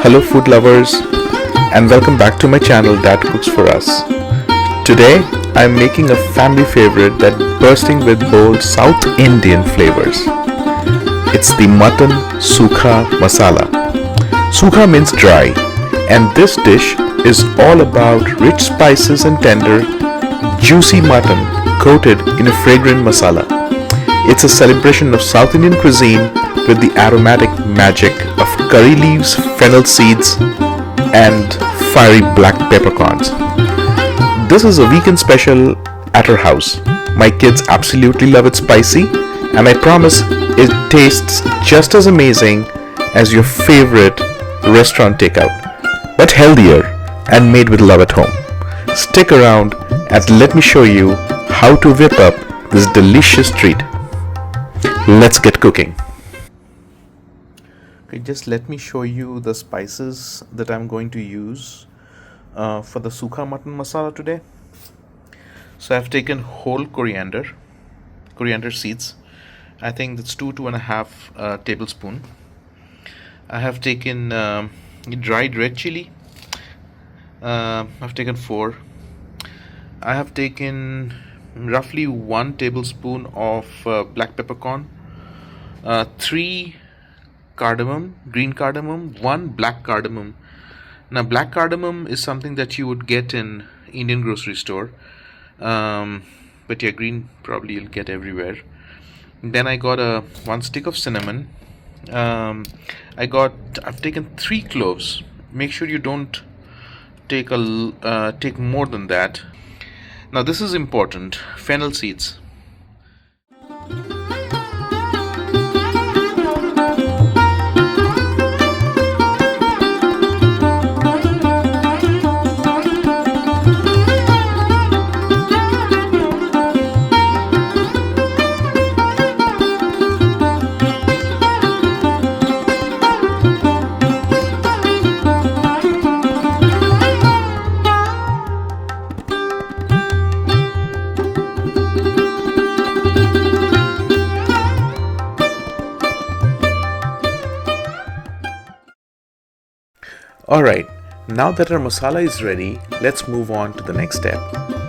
Hello food lovers, and welcome back to my channel That Cooks For Us. Today I'm making a family favorite that bursting with bold South Indian flavors. It's the Mutton Sukha Masala. Sukha means dry, and this dish is all about rich spices and tender, juicy mutton coated in a fragrant masala. It's a celebration of South Indian cuisine with the aromatic magic of curry leaves, fennel seeds, and fiery black peppercorns. This is a weekend special at our house. My kids absolutely love it spicy, and I promise it tastes just as amazing as your favorite restaurant takeout, but healthier and made with love at home. Stick around and let me show you how to whip up this delicious treat. Let's get cooking. Okay, just let me show you the spices that I'm going to use for the Sukha mutton masala today. So I've taken whole coriander seeds. I think that's 2.5 tablespoon. I have taken dried red chili. I've taken 4. I have taken roughly 1 tablespoon of black peppercorn, 3 green cardamom, 1 black cardamom. Now black cardamom is something that you would get in Indian grocery store, but yeah, green probably you'll get everywhere. Then I got 1 stick of cinnamon. I've taken 3 cloves. Make sure you don't take more than that. Now this is important, fennel seeds. Alright, now that our masala is ready, let's move on to the next step,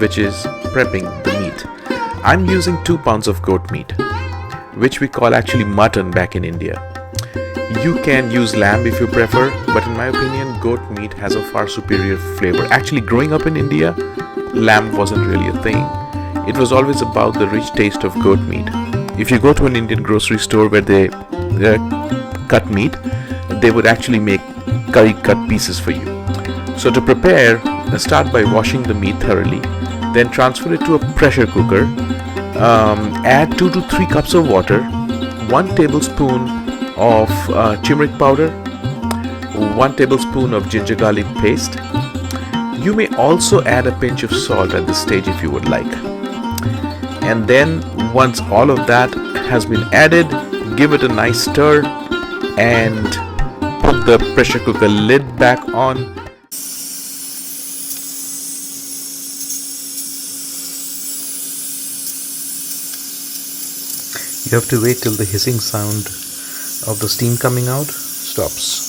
which is prepping the meat. I'm using 2 pounds of goat meat, which we call actually mutton back in India. You can use lamb if you prefer, but in my opinion, goat meat has a far superior flavor. Actually, growing up in India, lamb wasn't really a thing. It was always about the rich taste of goat meat. If you go to an Indian grocery store where they cut meat, they would actually make curry cut pieces for you. So to prepare, start by washing the meat thoroughly, then transfer it to a pressure cooker. Add 2 to 3 cups of water, 1 tablespoon of turmeric powder, 1 tablespoon of ginger garlic paste. You may also add a pinch of salt at this stage if you would like. And then once all of that has been added, give it a nice stir and put the pressure cooker lid back on. You have to wait till the hissing sound of the steam coming out stops.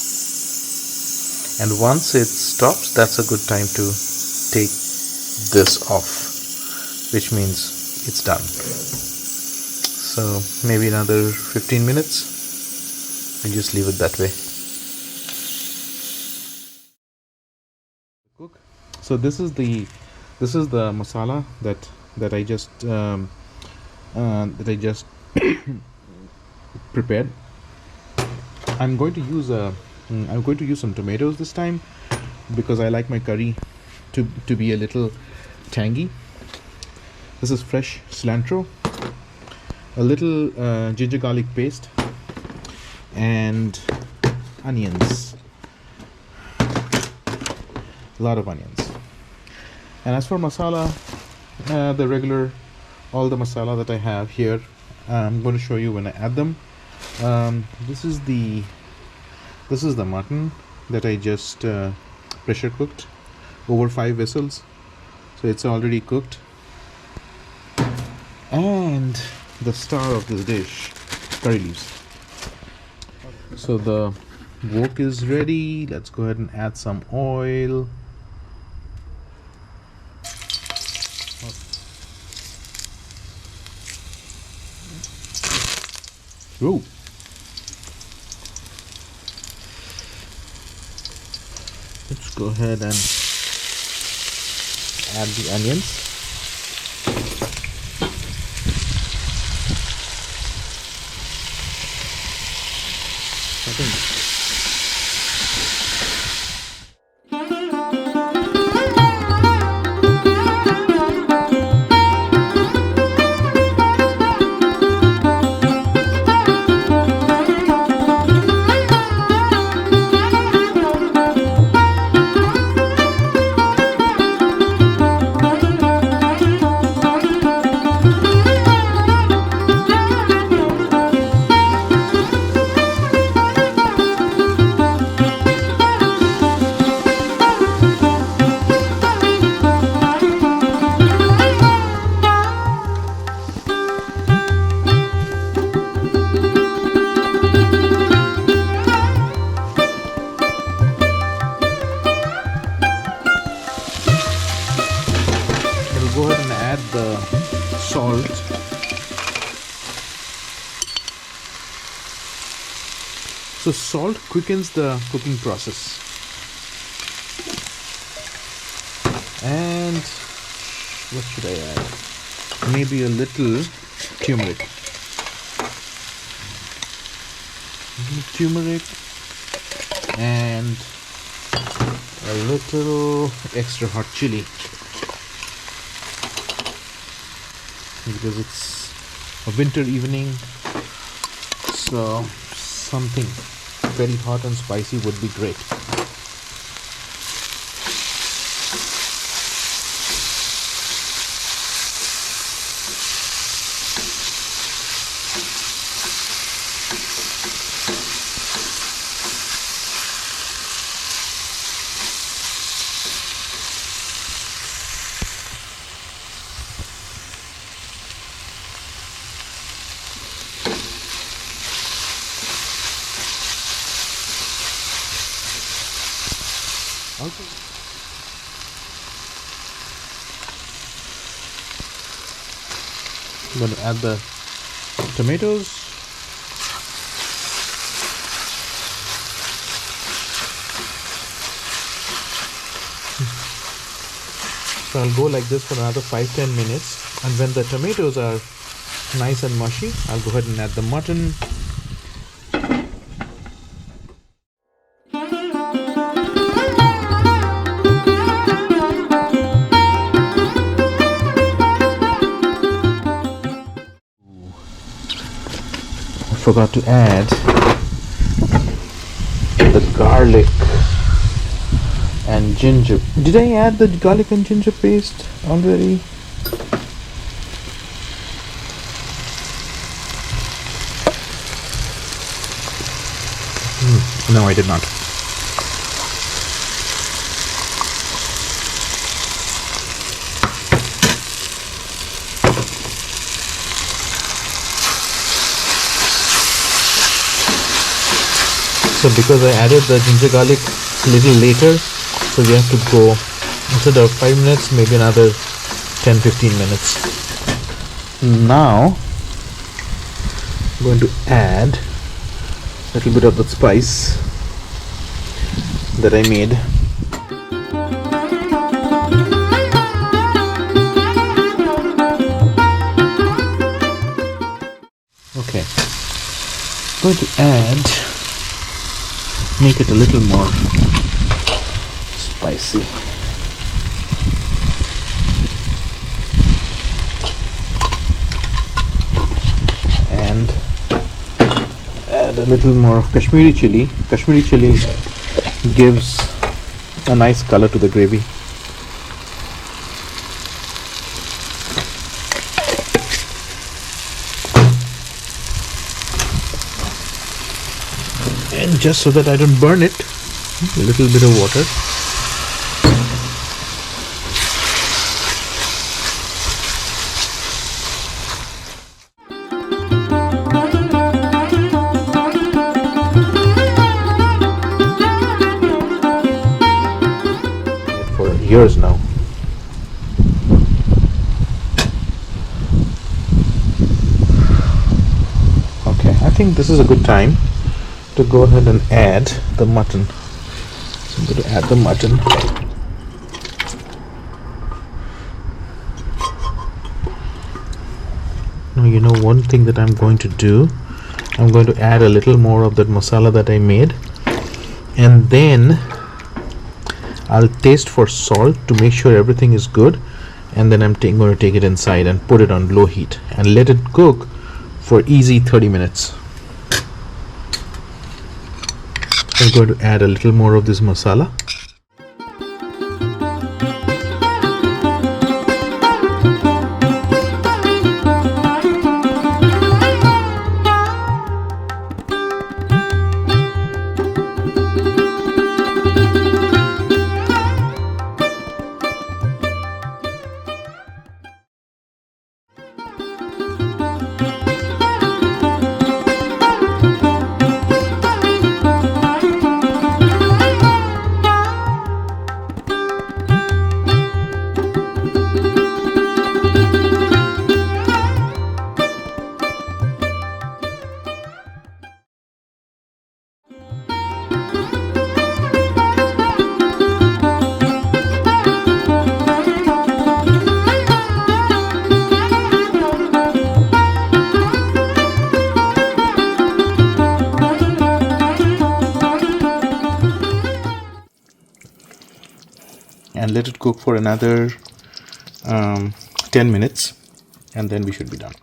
And once it stops, that's a good time to take this off, which means it's done. So maybe another 15 minutes. And just leave it that way. So this is the masala that I just prepared. I'm going to use some tomatoes this time because I like my curry to be a little tangy. This is fresh cilantro, a little ginger garlic paste, and onions. A lot of onions. And as for masala, all the masala that I have here, I'm going to show you when I add them. This is the mutton that I just pressure cooked over 5 whistles, so it's already cooked. And the star of this dish, curry leaves. So the Wok is ready. Let's go ahead and add some oil. Ooh. Let's go ahead and add the onions. Go ahead and add the salt. So salt quickens the cooking process. And what should I add? Maybe a little turmeric. And a little extra hot chili. Because it's a winter evening, so something very hot and spicy would be great. Okay. I'm going to add the tomatoes. So I'll go like this for another 5-10 minutes, and when the tomatoes are nice and mushy, I'll go ahead and add the mutton. Forgot to add the garlic and ginger. Did I add the garlic and ginger paste already? No, I did not. So because I added the ginger garlic a little later, so we have to go, instead of 5 minutes, maybe another 10-15 minutes. Now I'm going to add a little bit of the spice that I made. Okay, I'm going to make it a little more spicy. And add a little more of Kashmiri chili. Kashmiri chili gives a nice color to the gravy. And just so that I don't burn it, a little bit of water. yours now. Okay, I think this is a good time to go ahead and add the mutton. So I'm going to add the mutton. Now, you know, one thing that I'm going to do, I'm going to add a little more of that masala that I made, and then I'll taste for salt to make sure everything is good, and then I'm going to take it inside and put it on low heat and let it cook for easy 30 minutes. I'm going to add a little more of this masala. And let it cook for another 10 minutes, and then we should be done.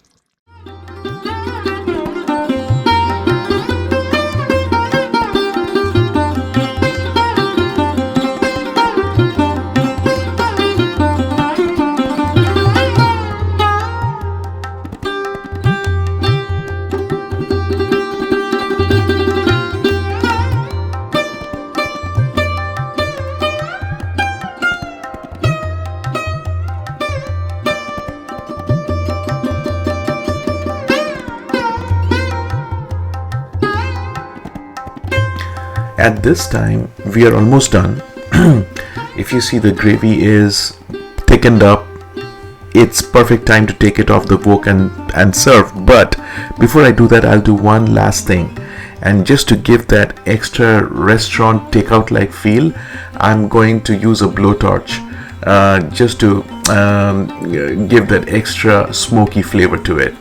At this time, we are almost done. If you see, the gravy is thickened up. It's perfect time to take it off the wok and serve. But before I do that, I'll do one last thing. And just to give that extra restaurant takeout like feel, I'm going to use a blowtorch just to give that extra smoky flavor to it.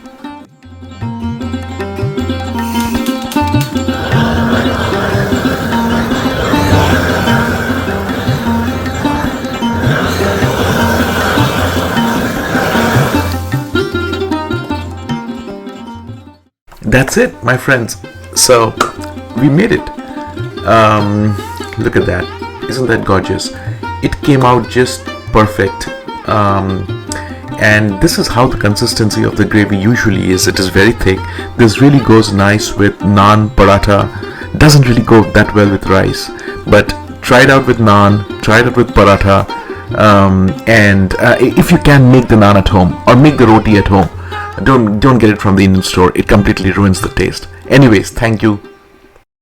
That's it, my friends. So we made it. Look at that. Isn't that gorgeous? It came out just perfect. And this is how the consistency of the gravy usually is. It is very thick. This really goes nice with naan, paratha. Doesn't really go that well with rice, but try it out with naan, try it out with paratha, and if you can, make the naan at home or make the roti at home. Don't get it from the Indian store. It completely ruins the taste. Anyways, thank you.